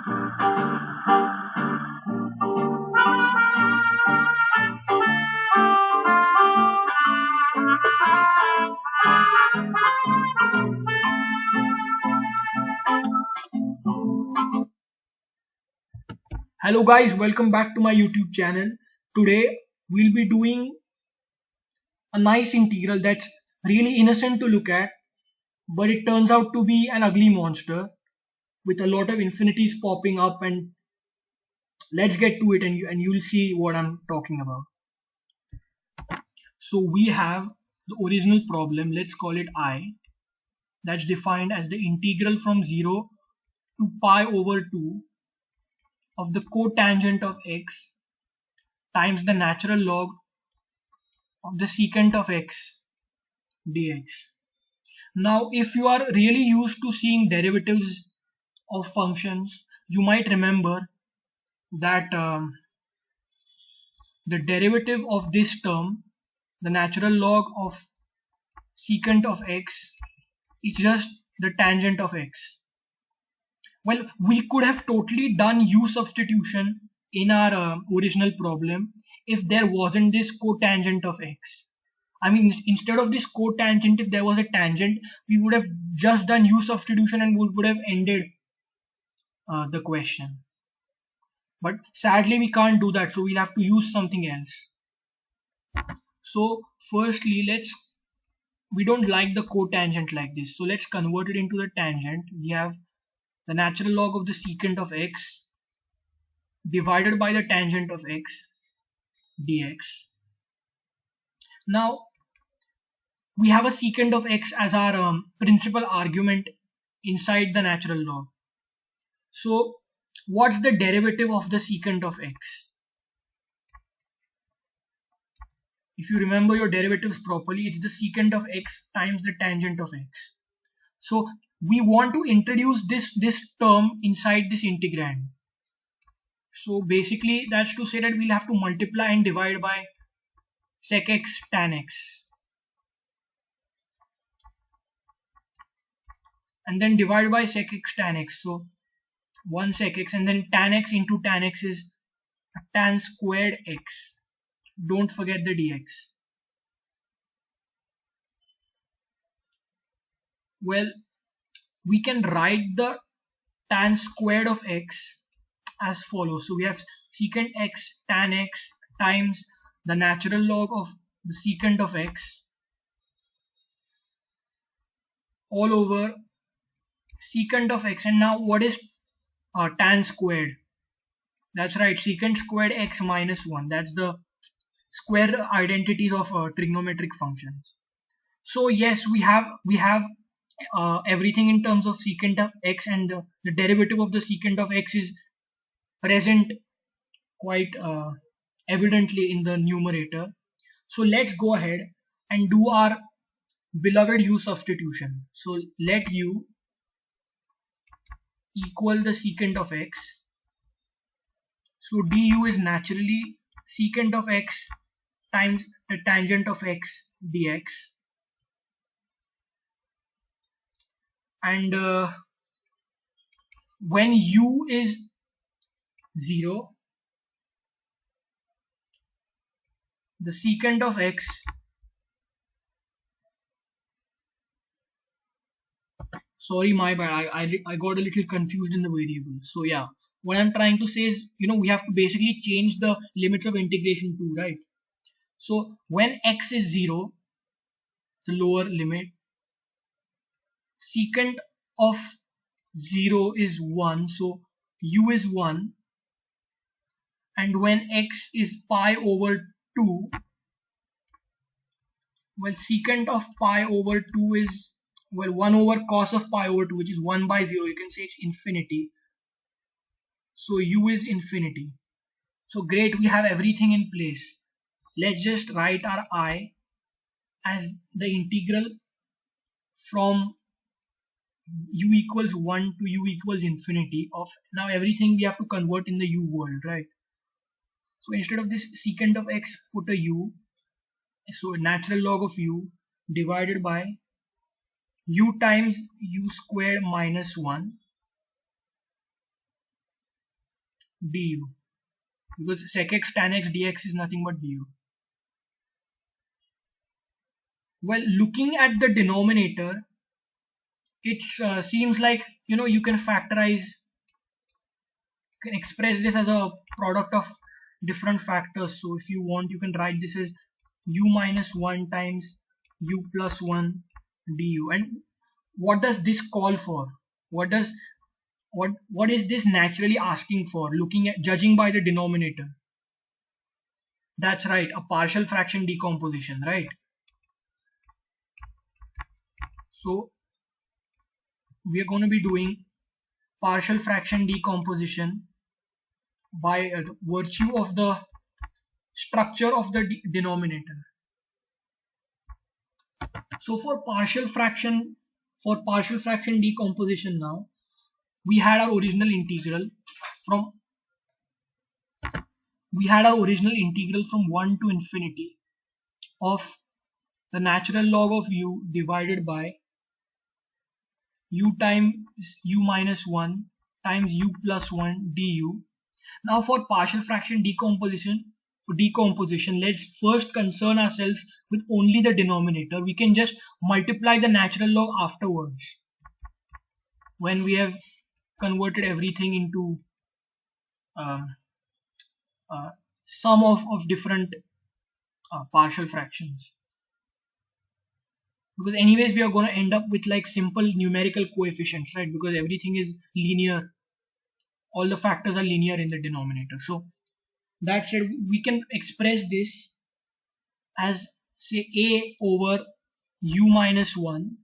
Hello guys, welcome back to my YouTube channel. Today we'll be doing a nice integral that's really innocent to look at, but it turns out to be an ugly monster with a lot of infinities popping up, and let's get to it, and you'll see what I'm talking about. So we have the original problem, let's call it I, that's defined as the integral from 0 to pi over 2 of the cotangent of x times the natural log of the secant of x dx. Now, if you are really used to seeing derivatives of functions, you might remember that the derivative of this term, the natural log of secant of x, is just the tangent of x. Well, we could have totally done u substitution in our original problem if there wasn't this cotangent of x. I mean, instead of this cotangent, if there was a tangent, we would have just done u substitution and we would have ended the question. But sadly, we can't do that, so we'll have to use something else. So, firstly, we don't like the cotangent like this, so let's convert it into the tangent. We have the natural log of the secant of x divided by the tangent of x dx. Now, we have a secant of x as our principal argument inside the natural log. So, what's the derivative of the secant of x? If you remember your derivatives properly, it's the secant of x times the tangent of x. So, we want to introduce this term inside this integrand. So, basically, that's to say that we'll have to multiply and divide by sec x tan x. And then divide by sec x tan x. So, 1 sec x, and then tan x into tan x is tan squared x. Don't forget the dx. Well, we can write the tan squared of x as follows. So we have secant x tan x times the natural log of the secant of x all over secant of x. And now what is tan squared? That's right, secant squared x minus 1. That's the square identities of trigonometric functions. So yes, we have everything in terms of secant of x, and the derivative of the secant of x is present quite evidently in the numerator. So let's go ahead and do our beloved u substitution. So let u equal the secant of x. So du is naturally secant of x times the tangent of x dx. And when u is 0, the secant of x sorry, my bad, I got a little confused in the variables. So yeah, what I'm trying to say is, we have to basically change the limits of integration too, right? So when x is 0, the lower limit, secant of 0 is 1, so u is 1. And when x is pi over 2, well, secant of pi over 2 is, well, 1 over cos of pi over 2, which is 1 by 0. You can say it's infinity. So u is infinity. So great, we have everything in place. Let's just write our I as the integral from u equals 1 to u equals infinity of, now everything we have to convert in the u world, right? So instead of this secant of x, put a u. So natural log of u divided by u times u squared minus 1 du, because sec x tan x dx is nothing but du. Well, looking at the denominator, it seems like, you can factorize, you can express this as a product of different factors. So if you want, you can write this as u minus 1 times u plus 1 du. And what does this call for? What is this naturally asking for, looking at, judging by the denominator? That's right, a partial fraction decomposition, right? So we are going to be doing partial fraction decomposition by virtue of the structure of the denominator. So for partial fraction decomposition, now we had our original integral from 1 to infinity of the natural log of u divided by u times u minus 1 times u plus 1 du. Now for partial fraction decomposition, let's first concern ourselves with only the denominator. We can just multiply the natural log afterwards when we have converted everything into uh, sum of different partial fractions. Because anyways we are going to end up with like simple numerical coefficients, right? Because everything is linear, all the factors are linear in the denominator. So that said, we can express this as, say, a over u minus 1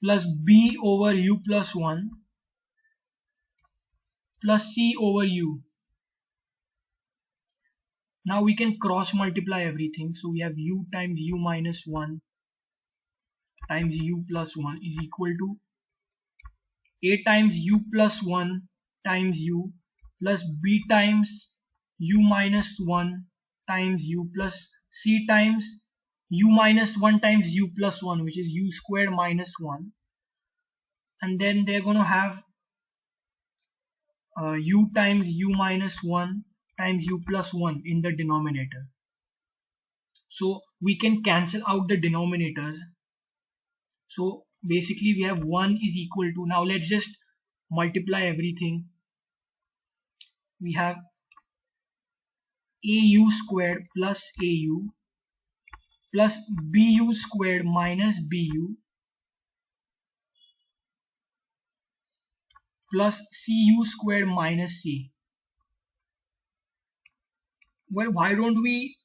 plus b over u plus 1 plus c over u. Now we can cross multiply everything. So we have u times u minus 1 times u plus 1 is equal to a times u plus 1 times u plus b times u minus 1 times u plus c times u minus 1 times u plus 1, which is u squared minus 1. And then they're going to have u times u minus 1 times u plus 1 in the denominator. So we can cancel out the denominators. So basically we have 1 is equal to, now let's just multiply everything. We have au squared plus au plus bu squared minus bu plus cu squared minus c. Well, why don't we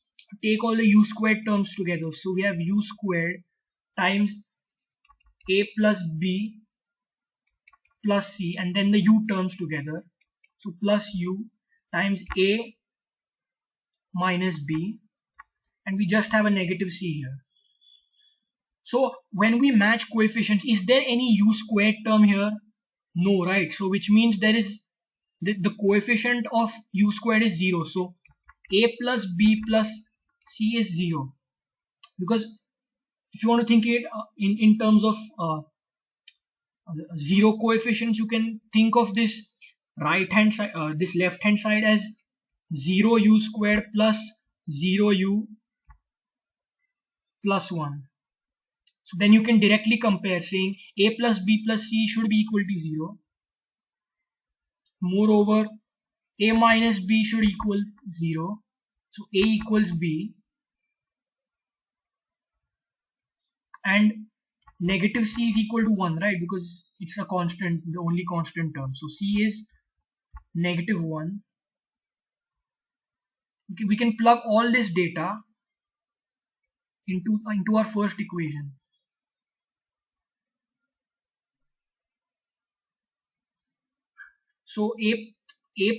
take all the u squared terms together? So we have u squared times a plus b plus c, and then the u terms together. So plus u times a minus b, and we just have a negative c here. So when we match coefficients, is there any u squared term here? No, right? So which means there is the coefficient of u squared is 0. So a plus b plus c is 0. Because if you want to think it in terms of 0 coefficients, you can think of this right hand side, this left hand side as 0 u squared plus 0 u plus 1. So then you can directly compare, saying a plus b plus c should be equal to 0. Moreover, a minus b should equal 0. So a equals b, and negative c is equal to 1, right? Because it's a constant, the only constant term. So c is negative 1. Okay, we can plug all this data into our first equation. So a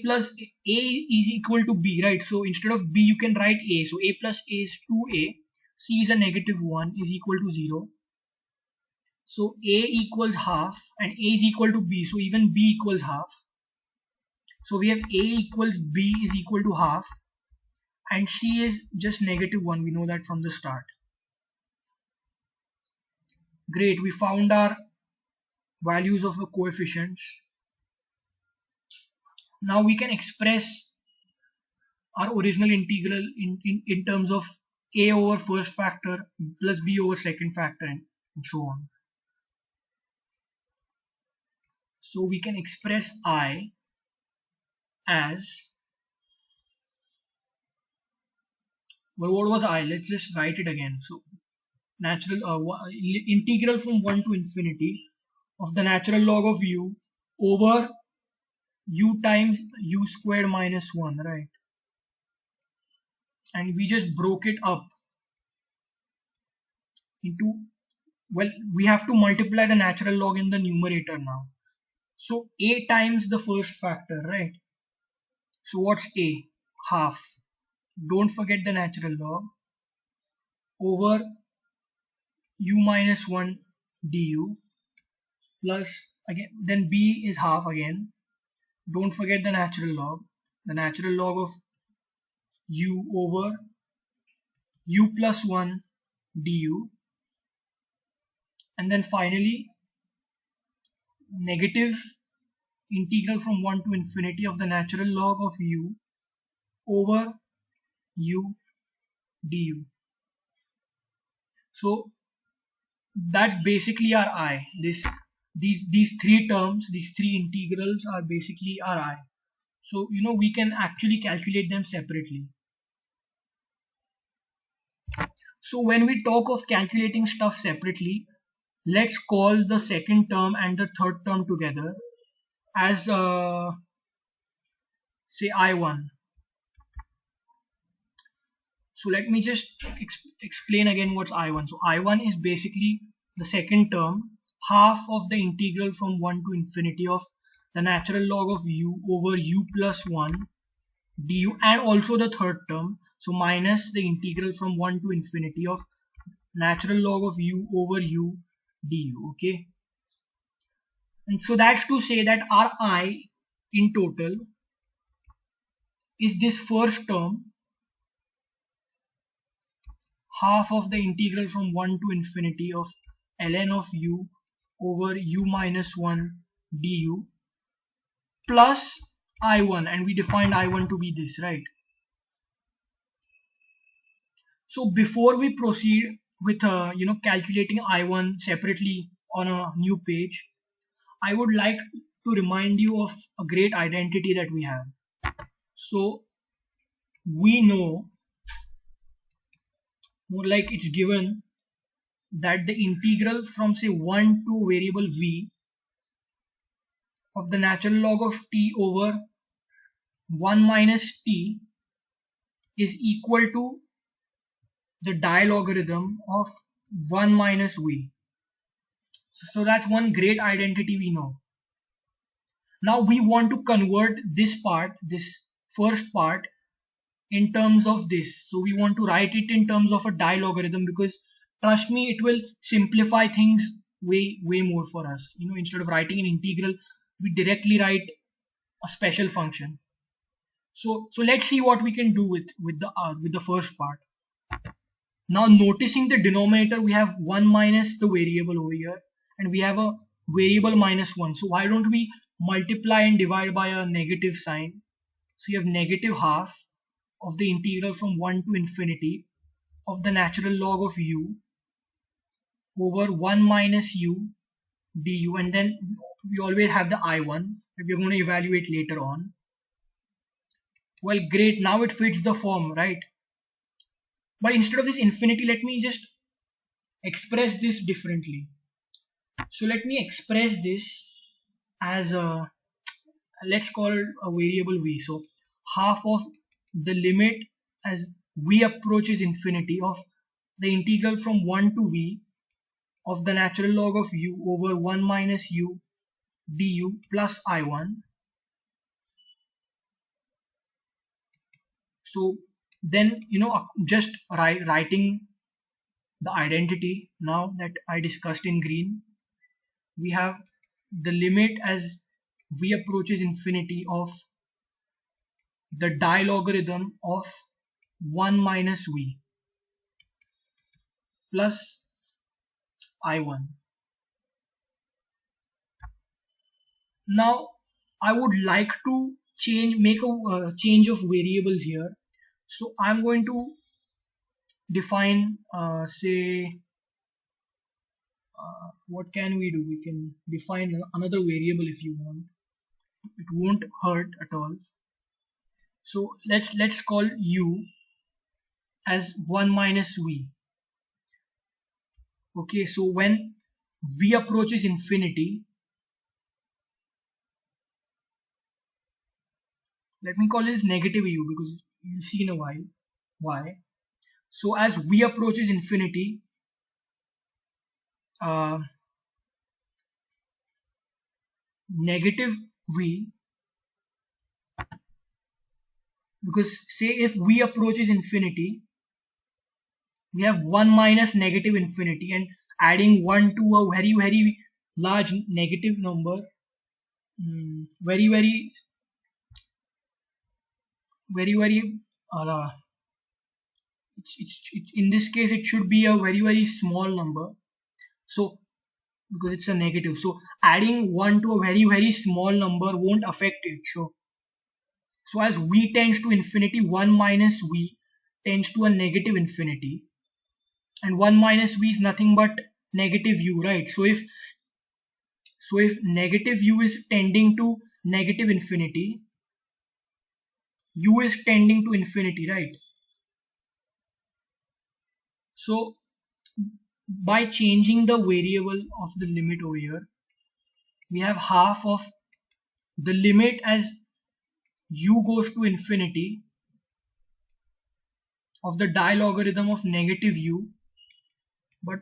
plus a is equal to b, right? So instead of b you can write a. So a plus a is 2a, c is a negative 1 is equal to 0. So a equals half and a is equal to b, so even b equals half. So we have a equals b is equal to half, and c is just negative 1. We know that from the start. Great, we found our values of the coefficients. Now we can express our original integral in terms of a over first factor plus b over second factor and so on. So we can express I as, well, what was I? Let's just write it again. So natural integral from 1 to infinity of the natural log of u over u times u squared minus 1, right? And we just broke it up into, well, we have to multiply the natural log in the numerator now. So a times the first factor, right? So what's a? Half. Don't forget the natural log over u minus 1 du plus, again, then b is half again. Don't forget the natural log. The natural log of u over u plus 1 du. And then finally, negative integral from 1 to infinity of the natural log of u over u du. So that's basically our I. These three terms, these three integrals are basically our I. So we can actually calculate them separately. So when we talk of calculating stuff separately, let's call the second term and the third term together as say I1. So let me just explain again what's I1. So I1 is basically the second term, half of the integral from 1 to infinity of the natural log of u over u plus 1 du, and also the third term, so minus the integral from 1 to infinity of natural log of u over u du. Okay, and so that's to say that our I in total is this first term, half of the integral from 1 to infinity of ln of u over u minus 1 du plus I1, and we defined I1 to be this, right? So before we proceed with calculating I1 separately on a new page, I would like to remind you of a great identity that we have. So we know, more like it's given, that the integral from say 1 to variable v of the natural log of t over 1 minus t is equal to the dilogarithm of 1 minus v. So that's one great identity we know. Now we want to convert this part, this first part, in terms of this. So we want to write it in terms of a dilogarithm, because trust me, it will simplify things way more for us. Instead of writing an integral, we directly write a special function. So let's see what we can do with the first part. Now noticing the denominator, we have 1 minus the variable over here, and we have a variable minus 1. So why don't we multiply and divide by a negative sign? So you have negative half of the integral from 1 to infinity of the natural log of u over 1 minus u du, and then we always have the I1 that we're going to evaluate later on. Well, great, now it fits the form, right? But instead of this infinity, let me just express this differently. So let me express this as a, let's call it a variable v. So half of the limit as v approaches infinity of the integral from 1 to v of the natural log of u over 1 minus u du plus I1. So then just writing the identity now that I discussed in green, we have the limit as v approaches infinity of the dilogarithm of 1 minus v plus I1. Now I would like to make a change of variables here. So I'm going to define say what can we do? We can define another variable if you want. It won't hurt at all. So let's call u as 1 minus v. Okay, so when v approaches infinity, let me call this negative u because you'll see in a while why. So as v approaches infinity, uh, negative v, because say if v approaches infinity, we have 1 minus negative infinity, and adding 1 to a very large negative number, very very uh, in this case it should be a very small number. So because it's a negative, so adding 1 to a very small number won't affect it. So as v tends to infinity, 1 minus v tends to a negative infinity, and 1 minus v is nothing but negative u, right? So if negative u is tending to negative infinity, u is tending to infinity, right? So by changing the variable of the limit over here, we have half of the limit as u goes to infinity of the dilogarithm of negative u, but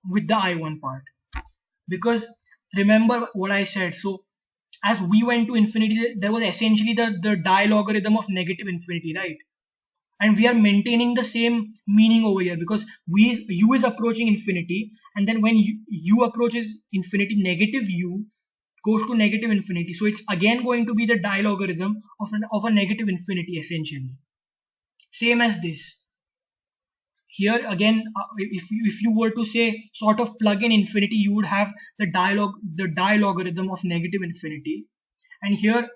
with the I1 part. Because remember what I said, so as we went to infinity, there was essentially the dilogarithm of negative infinity, right? And we are maintaining the same meaning over here because u is approaching infinity, and then when u approaches infinity, negative u goes to negative infinity. So it's again going to be the dilogarithm of a negative infinity essentially. Same as this. Here again, if you were to say sort of plug in infinity, you would have the dilogarithm of negative infinity. And here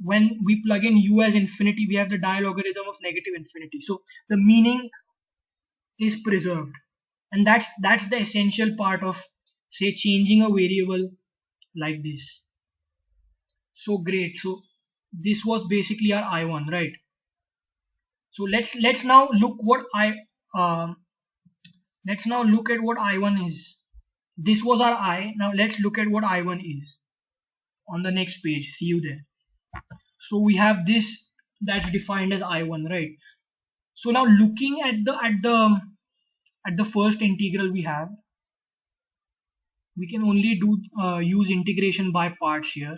when we plug in u as infinity, we have the dilogarithm of negative infinity. So the meaning is preserved, and that's the essential part of say changing a variable like this. So great. So this was basically our I1, right? So let's now look what um, let's now look at what I1 is. This was our I. Now let's look at what I1 is on the next page. See you there. So we have this that's defined as I1, right? So now looking at the first integral we have, we can only do use integration by parts here,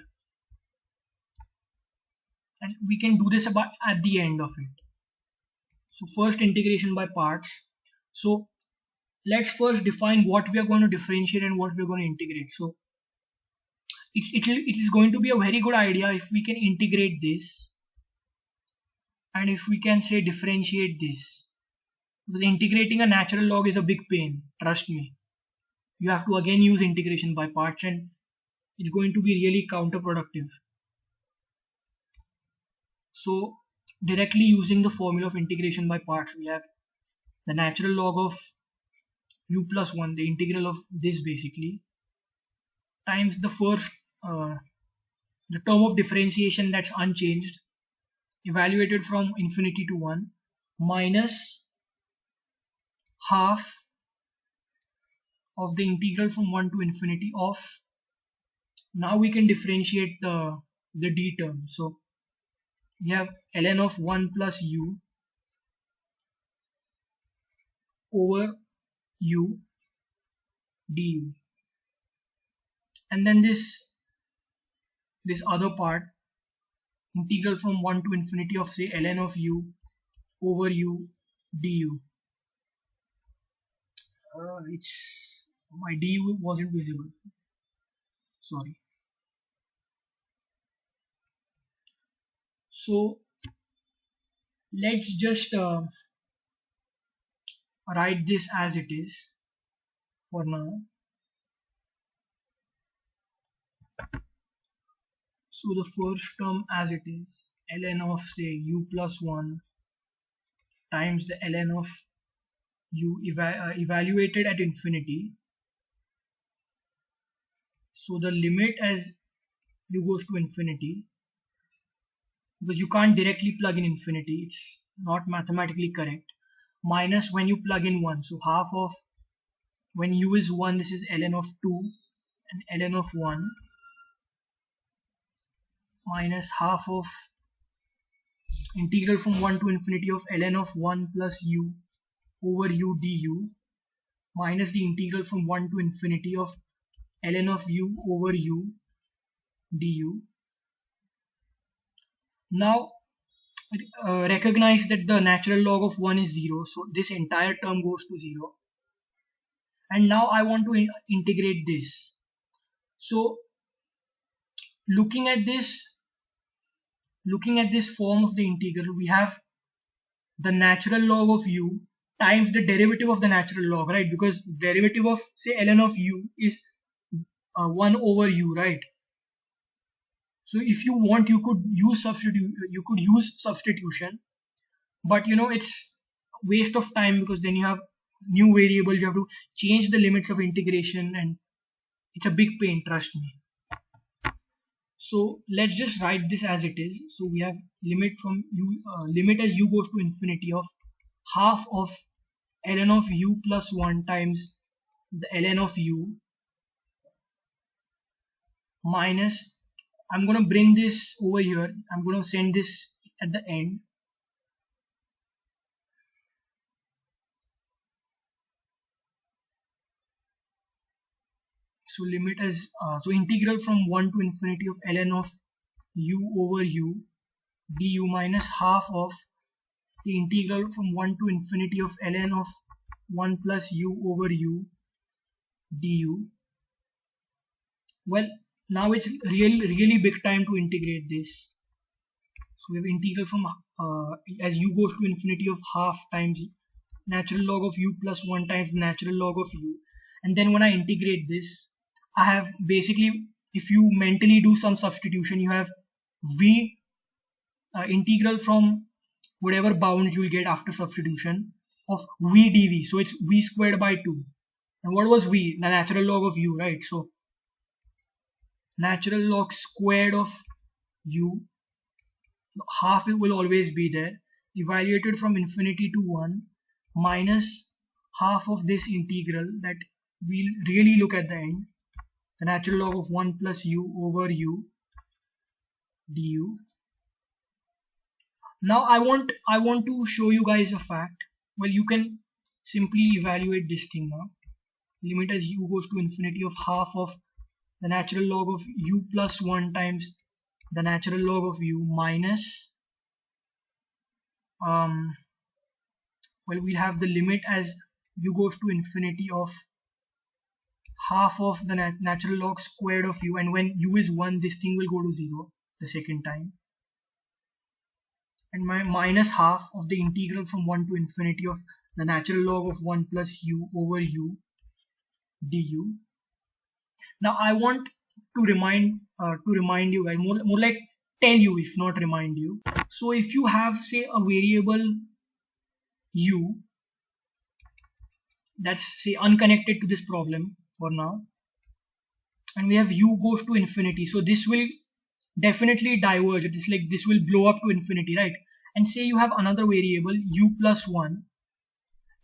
and we can do this about at the end of it. So first integration by parts. So let's first define what we are going to differentiate and what we are going to integrate. So it is going to be a very good idea if we can integrate this, and if we can say differentiate this, because integrating a natural log is a big pain, trust me. You have to again use integration by parts, and it's going to be really counterproductive. So directly using the formula of integration by parts, we have the natural log of u plus 1, the integral of this basically, times the first the term of differentiation that's unchanged, evaluated from infinity to 1, minus half of the integral from 1 to infinity of, now we can differentiate the d term. So we have ln of 1 plus u over u du, and then this other part, integral from 1 to infinity of say ln of u over u du. It's my du wasn't visible, sorry. So let's just write this as it is for now. So the first term as it is, ln of say u plus 1 times the ln of u evaluated at infinity. So the limit as u goes to infinity, because you can't directly plug in infinity, it's not mathematically correct, minus when you plug in 1. So half of when u is 1, this is ln of 2 and ln of 1 minus half of integral from 1 to infinity of ln of 1 plus u over u du minus the integral from 1 to infinity of ln of u over u du. Now recognize that the natural log of 1 is 0, so this entire term goes to 0. And now I want to integrate this. So looking at this form of the integral, we have the natural log of u times the derivative of the natural log, right? Because derivative of say ln of u is 1 over u, right? So if you want, you could use substitution, but it's waste of time, because then you have new variable, you have to change the limits of integration, and it's a big pain, trust me. So let's just write this as it is. So we have limit from u limit as u goes to infinity of half of ln of u plus 1 times the ln of u minus, I'm going to bring this over here, I'm going to send this at the end. So limit as so integral from 1 to infinity of ln of u over u du minus half of the integral from 1 to infinity of ln of 1 plus u over u du. Well, now it's really big time to integrate this. So we have integral from as u goes to infinity of half times natural log of u plus 1 times natural log of u, and then when I integrate this, I have basically, if you mentally do some substitution, you have v integral from whatever bound you will get after substitution of v dv, so it's v squared by 2. And what was v? The natural log of u, right? So natural log squared of u, half it will always be there, evaluated from infinity to 1 minus half of this integral that we'll really look at the end, the natural log of 1 plus u over u du. Now I want to show you guys a fact. Well, you can simply evaluate this thing now. Limit as u goes to infinity of half of the natural log of u plus 1 times the natural log of u minus well, we'll have the limit as u goes to infinity of half of the natural log squared of u, and when u is 1, this thing will go to 0 the second time, and my minus half of the integral from 1 to infinity of the natural log of 1 plus u over u du. Now I want to remind you guys, more like tell you, if not remind you. So if you have say a variable u that's say unconnected to this problem for now, and we have u goes to infinity, so this will definitely diverge. It's like this will blow up to infinity, right? And say you have another variable u plus 1,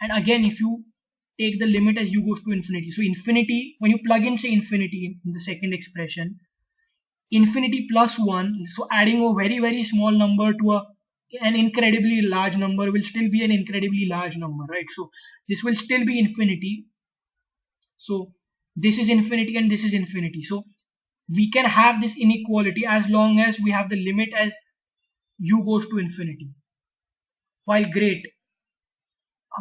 and again if you take the limit as u goes to infinity, so infinity, when you plug in say infinity in the second expression, infinity plus 1, so adding a very small number to an incredibly large number will still be an incredibly large number, right? So this will still be infinity, so this is infinity and this is infinity, so we can have this inequality as long as we have the limit as u goes to infinity. While great,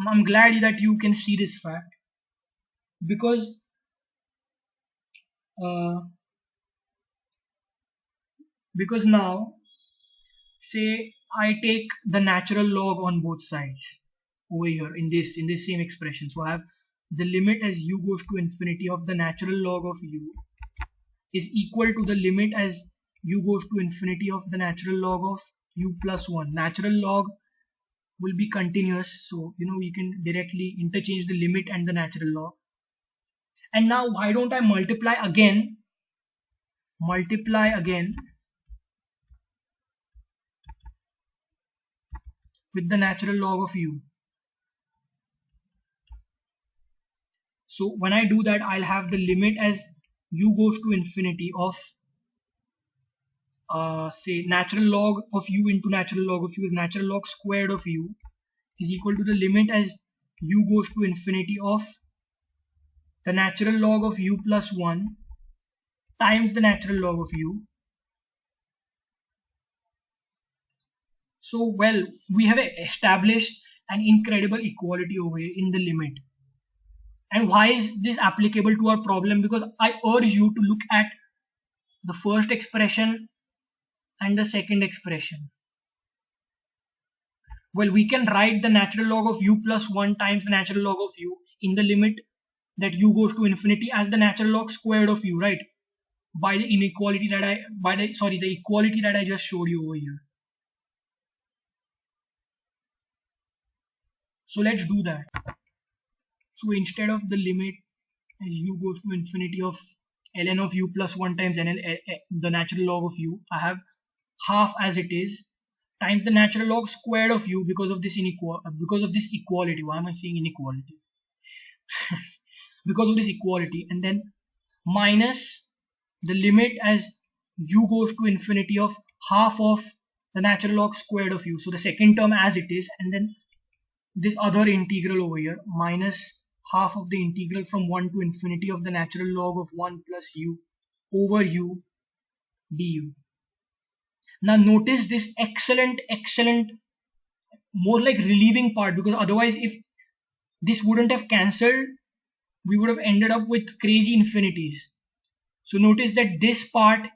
I'm glad that you can see this fact, because now say I take the natural log on both sides over here in this same expression, so I have the limit as u goes to infinity of the natural log of u is equal to the limit as u goes to infinity of the natural log of u plus 1. Natural log will be continuous, so we can directly interchange the limit and the natural log. And now why don't I multiply again with the natural log of u. So when I do that, I'll have the limit as u goes to infinity of say natural log of u into natural log of u is natural log squared of u is equal to the limit as u goes to infinity of the natural log of u plus 1 times the natural log of u. So well, we have established an incredible equality over here in the limit. And why is this applicable to our problem? Because I urge you to look at the first expression and the second expression. Well, we can write the natural log of u plus 1 times the natural log of u in the limit that u goes to infinity as the natural log squared of u, right? By the inequality that the equality that I just showed you over here. So let's do that. So instead of the limit as u goes to infinity of ln of u plus 1 times the natural log of u, I have half as it is times the natural log squared of u because of this equality. Why am I saying inequality? Because of this equality, and then minus the limit as u goes to infinity of half of the natural log squared of u. So the second term as it is, and then this other integral over here minus half of the integral from 1 to infinity of the natural log of 1 plus u over u du. Now notice this excellent, more like relieving part, because otherwise if this wouldn't have cancelled, we would have ended up with crazy infinities. So notice that this part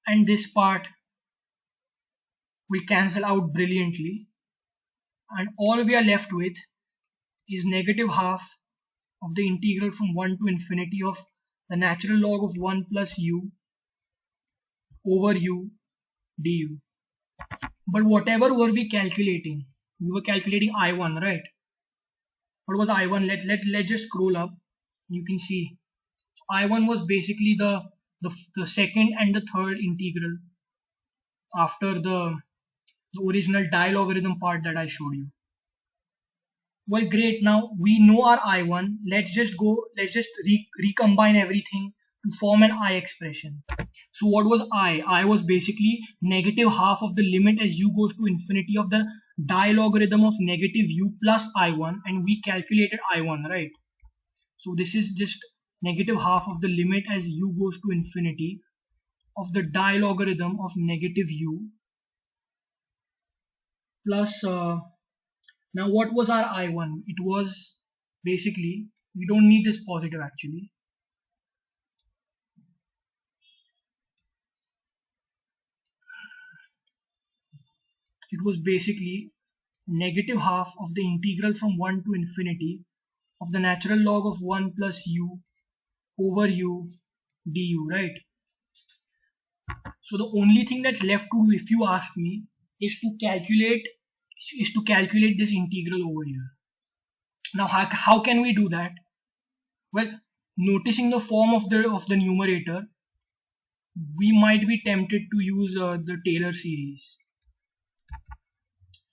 and this part will cancel out brilliantly, and all we are left with is negative half of the integral from 1 to infinity of the natural log of 1 plus u over u du. But whatever were we calculating? We were calculating I1, right? What was I1? Let's just scroll up. You can see I1 was basically the second and the third integral after the original dilogarithm part that I showed you. Well, great. Now we know our I1. Let's just recombine everything to form an I expression. So what was I? I was basically negative half of the limit as u goes to infinity of the dilogarithm of negative u plus I1, and we calculated I1, right? So this is just negative half of the limit as u goes to infinity of the dilogarithm of negative u plus now what was our I1? It was basically, we don't need this positive actually. It was basically negative half of the integral from 1 to infinity of the natural log of 1 plus u over u du, right? So the only thing that's left to do, if you ask me, is to calculate this integral over here. Now how can we do that? Well, noticing the form of the numerator, we might be tempted to use the Taylor series.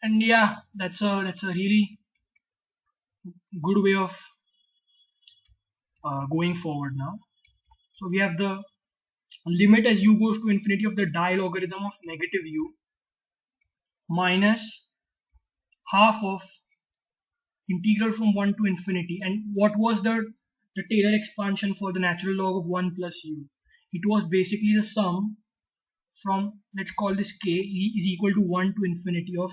And yeah, that's a really good way of going forward now. So we have the limit as u goes to infinity of the dilogarithm of negative u minus half of integral from 1 to infinity. And what was the Taylor expansion for the natural log of 1 plus u? It was basically the sum from, let's call this k, is equal to 1 to infinity of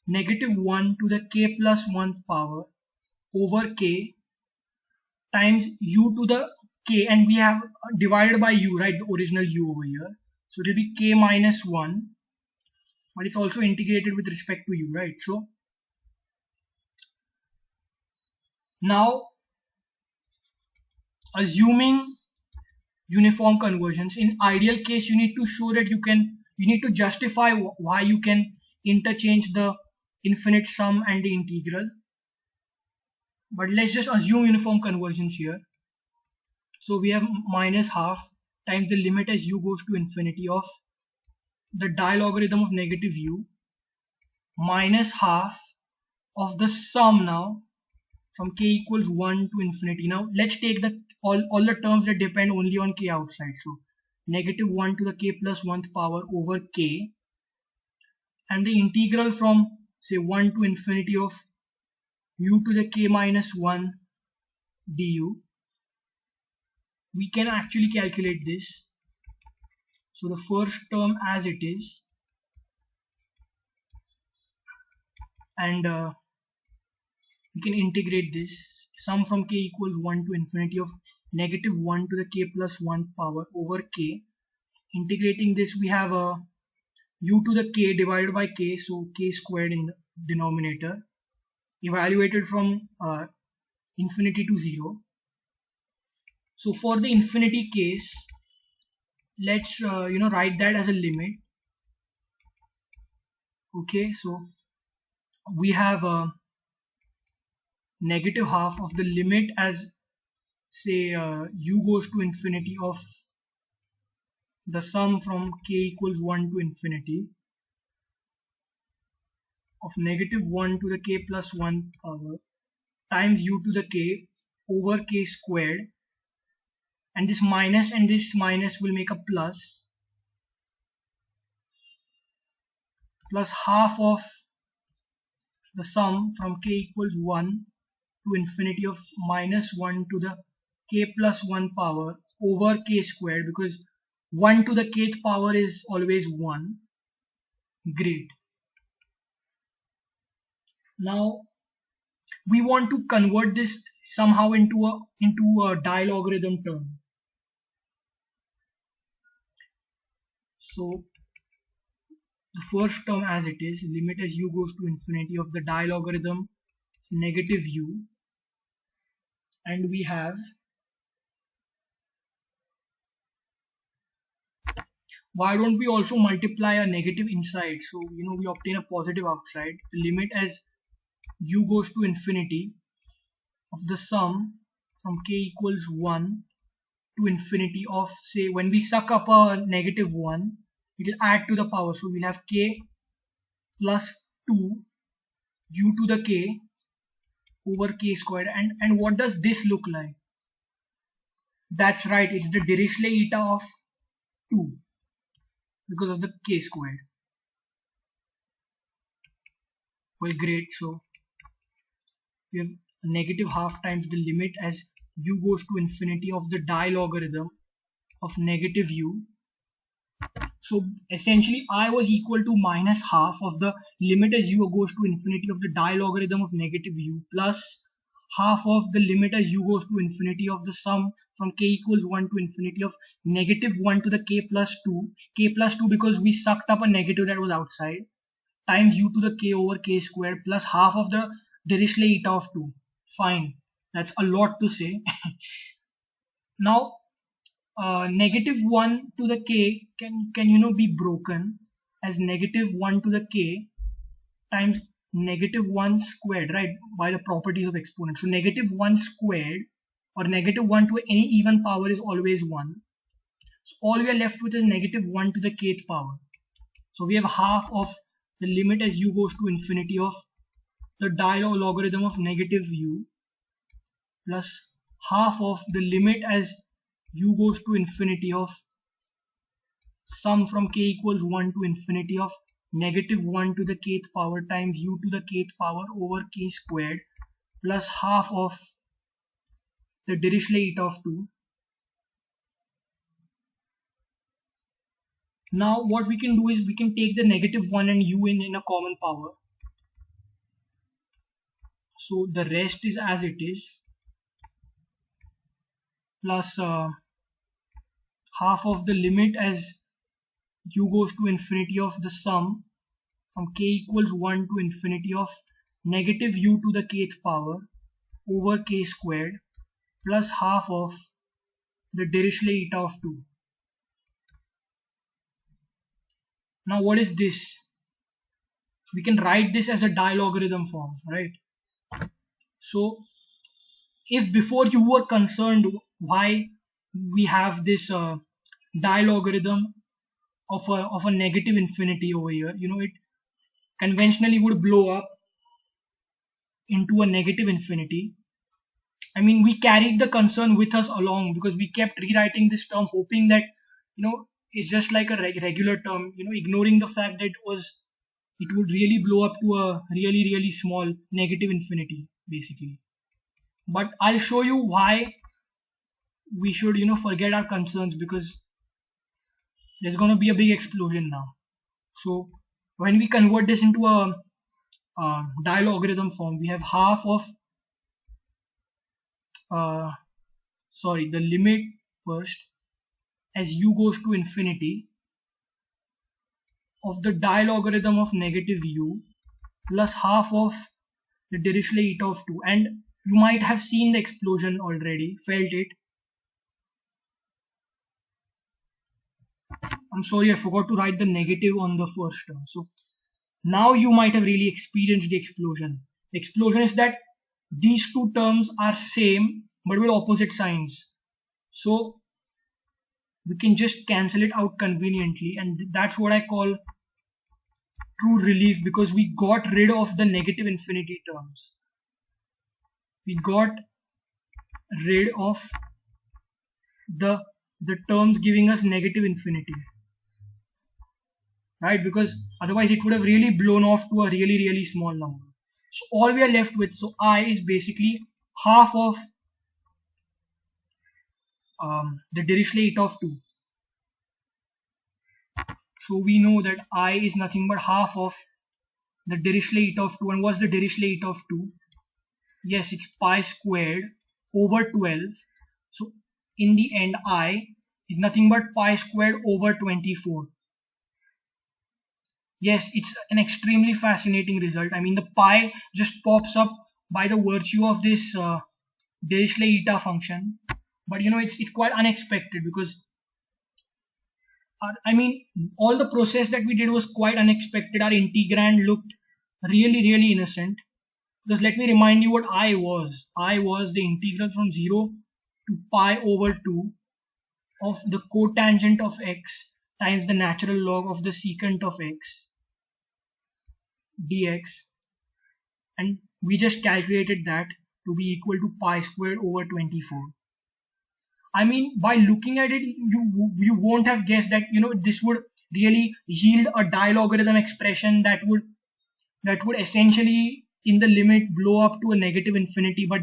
negative 1 to the k plus 1 power over k times u to the k, and we have divided by u, right, the original u over here. So it will be k minus 1, but it's also integrated with respect to u, right? So now assuming uniform conversions. In ideal case, you need to show that you need to justify why you can interchange the infinite sum and the integral. But let's just assume uniform conversions here. So we have minus half times the limit as u goes to infinity of the dilogarithm of negative u minus half of the sum now from k equals 1 to infinity. Now let's take the all the terms that depend only on k outside. So negative 1 to the k plus 1th power over k, and the integral from say 1 to infinity of u to the k minus 1 du. We can actually calculate this. So the first term as it is, and we can integrate this sum from k equals 1 to infinity of negative 1 to the k plus 1 power over k. Integrating this, we have a u to the k divided by k, so k squared in the denominator, evaluated from infinity to 0. So for the infinity case, let's write that as a limit. Okay, so we have a negative half of the limit as say u goes to infinity of the sum from k equals 1 to infinity of negative 1 to the k plus 1 power times u to the k over k squared, and this minus will make a plus half of the sum from k equals 1 to infinity of minus 1 to the k plus 1 power over k squared, because 1 to the kth power is always 1. Great. Now we want to convert this somehow into a dilogarithm term. So the first term as it is, limit as u goes to infinity of the dilogarithm negative u, and we have why don't we also multiply a negative inside, so we obtain a positive outside. The limit as u goes to infinity of the sum from k equals 1 to infinity of, say, when we suck up a negative 1, it will add to the power, so we'll have k plus 2 u to the k over k squared. And what does this look like? That's right, it's the Dirichlet eta of 2 because of the k squared. Well, great. So we have negative half times the limit as u goes to infinity of the dilogarithm of negative u. So essentially I was equal to minus half of the limit as u goes to infinity of the dilogarithm of negative u plus half of the limit as u goes to infinity of the sum from k equals 1 to infinity of negative 1 to the k plus 2 because we sucked up a negative that was outside, times u to the k over k squared plus half of the Dirichlet eta of 2. Fine, that's a lot to say. Now negative 1 to the k can be broken as negative 1 to the k times negative 1 squared, right, by the properties of exponent. So negative 1 squared or negative 1 to any even power is always 1. So all we are left with is negative 1 to the kth power. So we have half of the limit as u goes to infinity of the dilogarithm of negative u plus half of the limit as u goes to infinity of sum from k equals 1 to infinity of negative 1 to the kth power times u to the kth power over k squared plus half of the Dirichlet eta of 2. Now what we can do is we can take the negative 1 and u in a common power. So the rest is as it is plus half of the limit as u goes to infinity of the sum from k equals 1 to infinity of negative u to the kth power over k squared plus half of the Dirichlet eta of 2. Now what is this? We can write this as a dilogarithm form, right? So if before you were concerned why we have this dilogarithm of a negative infinity over here, it conventionally would blow up into a negative infinity. I mean, we carried the concern with us along because we kept rewriting this term, hoping that it's just like a regular term, ignoring the fact that it would really blow up to a really really small negative infinity basically. But I'll show you why we should forget our concerns, because there's going to be a big explosion now. So when we convert this into a dilogarithm form, we have half of the limit first as u goes to infinity of the dilogarithm of negative u plus half of the Dirichlet eta of 2. And you might have seen the explosion already, felt it. I'm sorry, I forgot to write the negative on the first term. So now you might have really experienced the explosion. The explosion is that these two terms are same but with opposite signs. So we can just cancel it out conveniently, and that's what I call true relief, because we got rid of the negative infinity terms. We got rid of the terms giving us negative infinity, right? Because otherwise it would have really blown off to a really really small number. So all we are left with, so I is basically half of the Dirichlet eta of 2. So we know that I is nothing but half of the Dirichlet eta of 2. And what's the Dirichlet eta of 2? Yes, it's pi squared over 12. So in the end, I is nothing but pi squared over 24. Yes, it's an extremely fascinating result. I mean, the pi just pops up by the virtue of this Dirichlet eta function. But it's quite unexpected, because I mean, all the process that we did was quite unexpected. Our integrand looked really really innocent. Because let me remind you what I was. I was the integral from 0 to pi over 2 of the cotangent of x times the natural log of the secant of x dx, and we just calculated that to be equal to pi squared over 24. I mean, by looking at it, you won't have guessed that this would really yield a dilogarithm expression that would essentially in the limit blow up to a negative infinity, but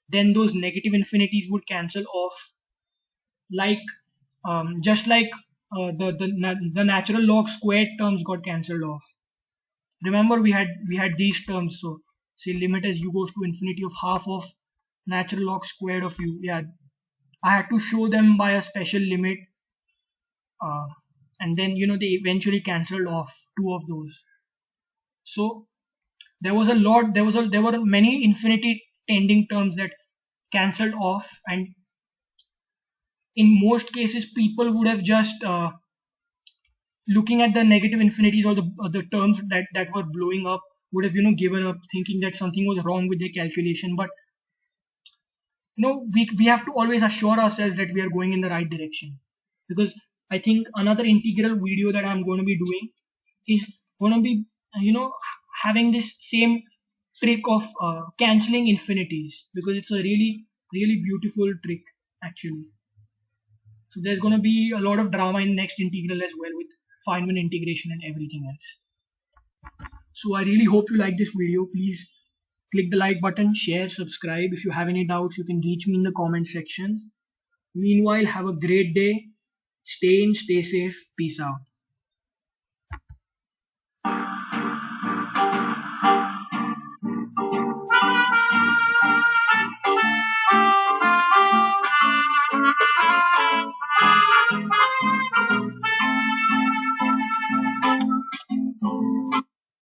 then those negative infinities would cancel off, like just like the natural log squared terms got cancelled off. Remember, we had these terms. So say limit as u goes to infinity of half of natural log squared of u. Yeah, I had to show them by a special limit, and then they eventually cancelled off two of those. So there were many infinity tending terms that cancelled off, and in most cases people would have just looking at the negative infinities or the terms that were blowing up would have given up, thinking that something was wrong with their calculation. But we have to always assure ourselves that we are going in the right direction, because I think another integral video that I'm going to be doing is going to be having this same trick of cancelling infinities, because it's a really really beautiful trick actually. So there's going to be a lot of drama in next integral as well, with Feynman integration and everything else. So I really hope you like this video. Please click the like button, share, subscribe. If you have any doubts, you can reach me in the comment sections. Meanwhile, have a great day. Stay in, stay safe. Peace out.